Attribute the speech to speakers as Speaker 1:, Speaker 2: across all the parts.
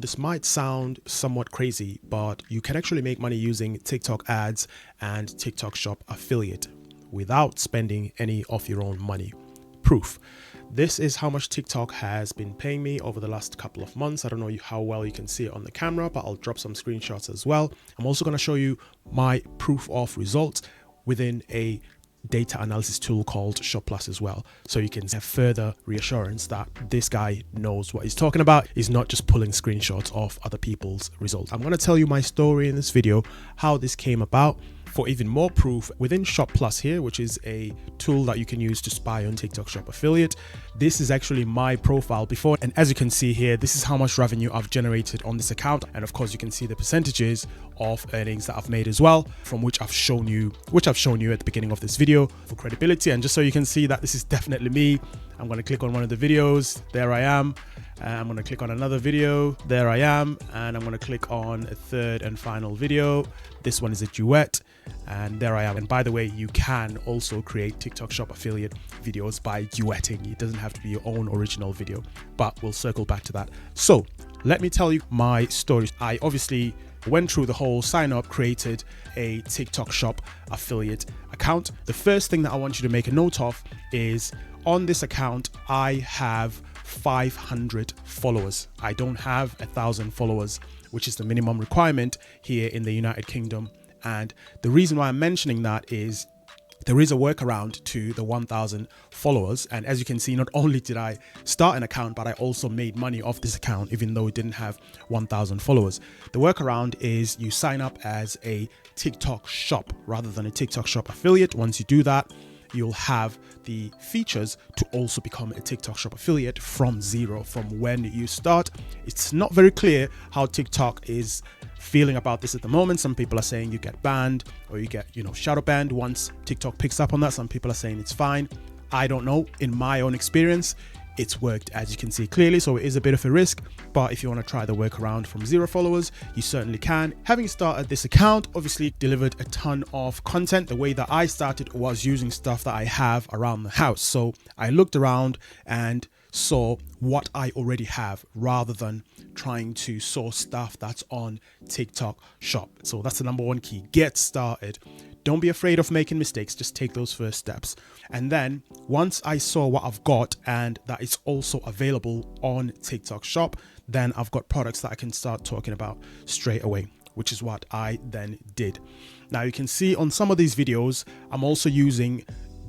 Speaker 1: This might sound somewhat crazy, but you can actually make money using TikTok ads and TikTok Shop affiliate without spending any of your own money. Proof. This is how much TikTok has been paying me over the last couple of months. I don't know how well you can see it on the camera, but I'll drop some screenshots as well. I'm also going to show you my proof of results within a data analysis tool called Shop Plus as well, so you can have further reassurance that this guy knows what he's talking about. He's not just pulling screenshots of other people's results. I'm going to tell you my story in this video, how this came about. For even more proof, within Shop Plus here, which is a tool that you can use to spy on TikTok Shop affiliate, this is actually my profile before, and as you can see here, this is how much revenue I've generated on this account. And of course you can see the percentages of earnings that I've made as well, from which I've shown you at the beginning of this video for credibility. And just so you can see that this is definitely me, I'm going to click on one of the videos. There I am. I'm going to click on another video. There I am. And I'm going to click on a third and final video. This one is a duet. And there I am. And by the way, you can also create TikTok Shop affiliate videos by duetting. It doesn't have to be your own original video, but we'll circle back to that. So let me tell you my story. I obviously went through the whole sign up, created a TikTok Shop affiliate account. The first thing that I want you to make a note of is on this account, I have 500 followers. I don't have 1,000 followers, which is the minimum requirement here in the United Kingdom. And the reason why I'm mentioning that is there is a workaround to the 1,000 followers. And as you can see, not only did I start an account, but I also made money off this account, even though it didn't have 1,000 followers. The workaround is you sign up as a TikTok Shop rather than a TikTok Shop affiliate. Once you do that, you'll have the features to also become a TikTok Shop affiliate from zero, from when you start. It's not very clear how TikTok is feeling about this at the moment. Some people are saying you get banned or you get, shadow banned once TikTok picks up on that. Some people are saying it's fine. I don't know. In my own experience, it's worked, as you can see clearly, so it is a bit of a risk, but if you want to try the workaround from 0 followers, you certainly can. Having started this account, obviously delivered a ton of content. The way that I started was using stuff that I have around the house. So I looked around and saw what I already have rather than trying to source stuff that's on TikTok Shop. So that's the number one key. Get started. Don't be afraid of making mistakes. Just take those first steps. And then once I saw what I've got and that it's also available on TikTok Shop, then I've got products that I can start talking about straight away, which is what I then did. Now you can see on some of these videos, I'm also using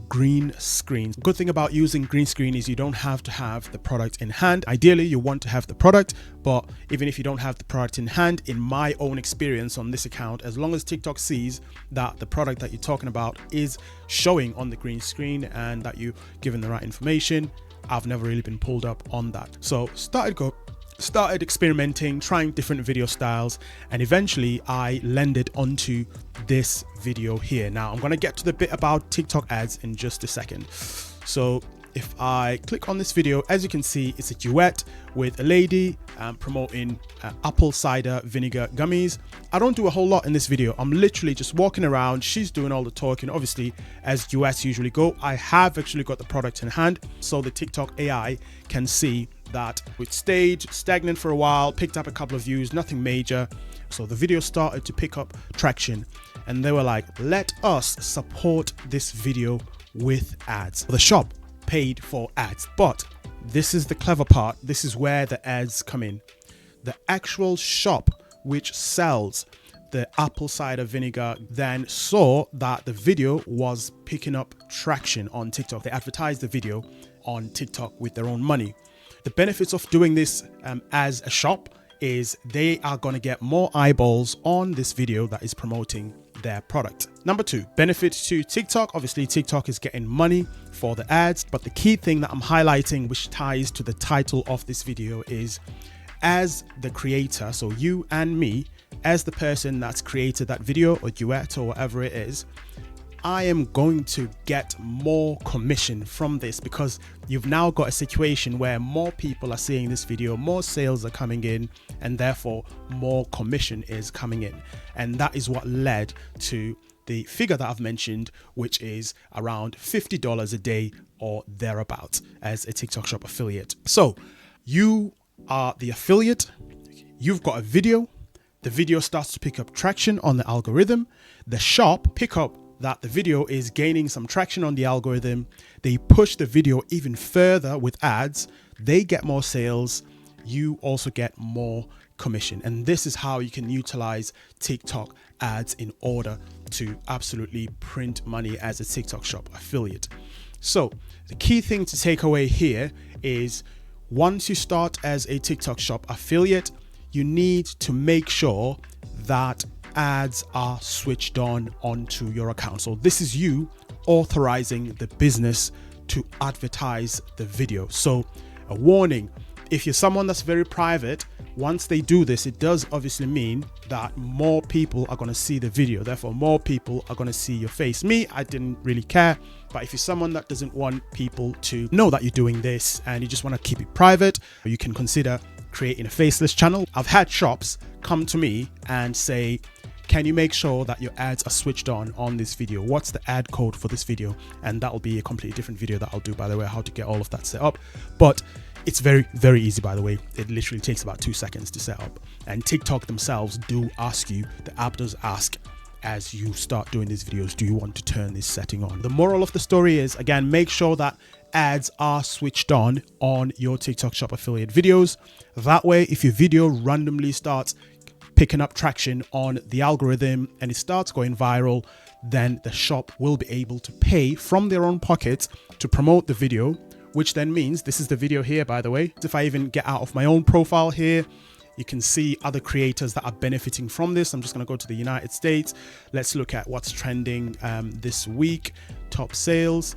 Speaker 1: green screen. Good thing about using green screen is you don't have to have the product in hand. Ideally, you want to have the product, but even if you don't have the product in hand, in my own experience on this account, as long as TikTok sees that the product that you're talking about is showing on the green screen and that you're given the right information, I've never really been pulled up on that. So started experimenting, trying different video styles, and eventually I landed onto this video here. Now I'm going to get to the bit about TikTok ads in just a second. So if I click on this video, as you can see, it's a duet with a lady promoting apple cider vinegar gummies. I don't do a whole lot in this video. I'm literally just walking around. She's doing all the talking. Obviously, as duets usually go, I have actually got the product in hand, so the TikTok AI can see that it stayed stagnant for a while, picked up a couple of views, nothing major. So the video started to pick up traction and they were like, let us support this video with ads. The shop paid for ads, but this is the clever part. This is where the ads come in. The actual shop which sells the apple cider vinegar then saw that the video was picking up traction on TikTok. They advertised the video on TikTok with their own money. The benefits of doing this as a shop is they are going to get more eyeballs on this video that is promoting their product. Number 2, benefits to TikTok. Obviously, TikTok is getting money for the ads, but the key thing that I'm highlighting, which ties to the title of this video, is as the creator, so you and me, as the person that's created that video or duet or whatever it is, I am going to get more commission from this because you've now got a situation where more people are seeing this video, more sales are coming in, and therefore more commission is coming in. And that is what led to the figure that I've mentioned, which is around $50 a day or thereabouts as a TikTok Shop affiliate. So you are the affiliate. you've got a video, the video starts to pick up traction on the algorithm, the shop pick up that the video is gaining some traction on the algorithm, they push the video even further with ads, they get more sales, you also get more commission. And this is how you can utilize TikTok ads in order to absolutely print money as a TikTok Shop affiliate. So the key thing to take away here is, once you start as a TikTok Shop affiliate, you need to make sure that ads are switched on onto your account. So this is you authorizing the business to advertise the video. So a warning, if you're someone that's very private, once they do this, it does obviously mean that more people are going to see the video. Therefore, more people are going to see your face. Me, I didn't really care. But if you're someone that doesn't want people to know that you're doing this and you just want to keep it private, you can consider creating a faceless channel. I've had shops come to me and say, can you make sure that your ads are switched on this video? What's the ad code for this video? And that'll be a completely different video that I'll do, by the way, how to get all of that set up. But it's very, very easy, by the way. It literally takes about 2 seconds to set up. And TikTok themselves do ask you, the app does ask, as you start doing these videos, do you want to turn this setting on? The moral of the story is, again, make sure that ads are switched on your TikTok Shop affiliate videos. That way, if your video randomly starts picking up traction on the algorithm and it starts going viral, then the shop will be able to pay from their own pockets to promote the video, which then means, this is the video here, by the way. If I even get out of my own profile here, you can see other creators that are benefiting from this. I'm just going to go to the United States. Let's look at what's trending this week. Top sales.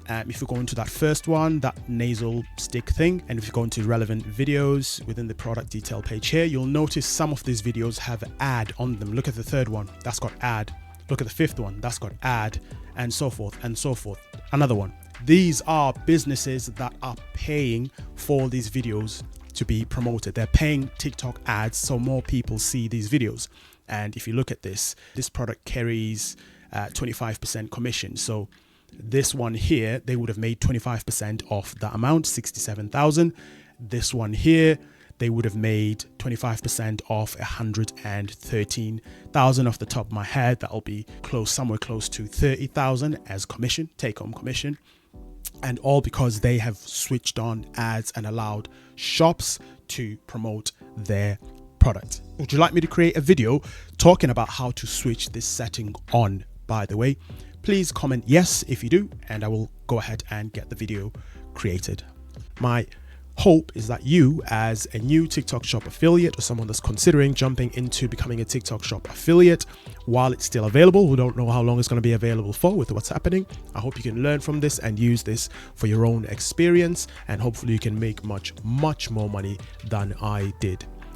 Speaker 1: If you go into that first one, that nasal stick thing, and if you go into relevant videos within the product detail page here, you'll notice some of these videos have ad on them. Look at the third one, that's got ad. Look at the fifth one, that's got ad, and so forth and so forth. Another one. These are businesses that are paying for these videos to be promoted. They're paying TikTok ads so more people see these videos. And if you look at this product carries 25% commission. So this one here, they would have made 25% off that amount, 67,000. This one here, they would have made 25% off 113,000 off the top of my head. That'll be somewhere close to 30,000 as commission, take home commission. And all because they have switched on ads and allowed shops to promote their product. Would you like me to create a video talking about how to switch this setting on, by the way? Please comment yes if you do, and I will go ahead and get the video created. My hope is that you, as a new TikTok Shop affiliate or someone that's considering jumping into becoming a TikTok Shop affiliate while it's still available, we don't know how long it's going to be available for with what's happening. I hope you can learn from this and use this for your own experience, and hopefully you can make much more money than I did.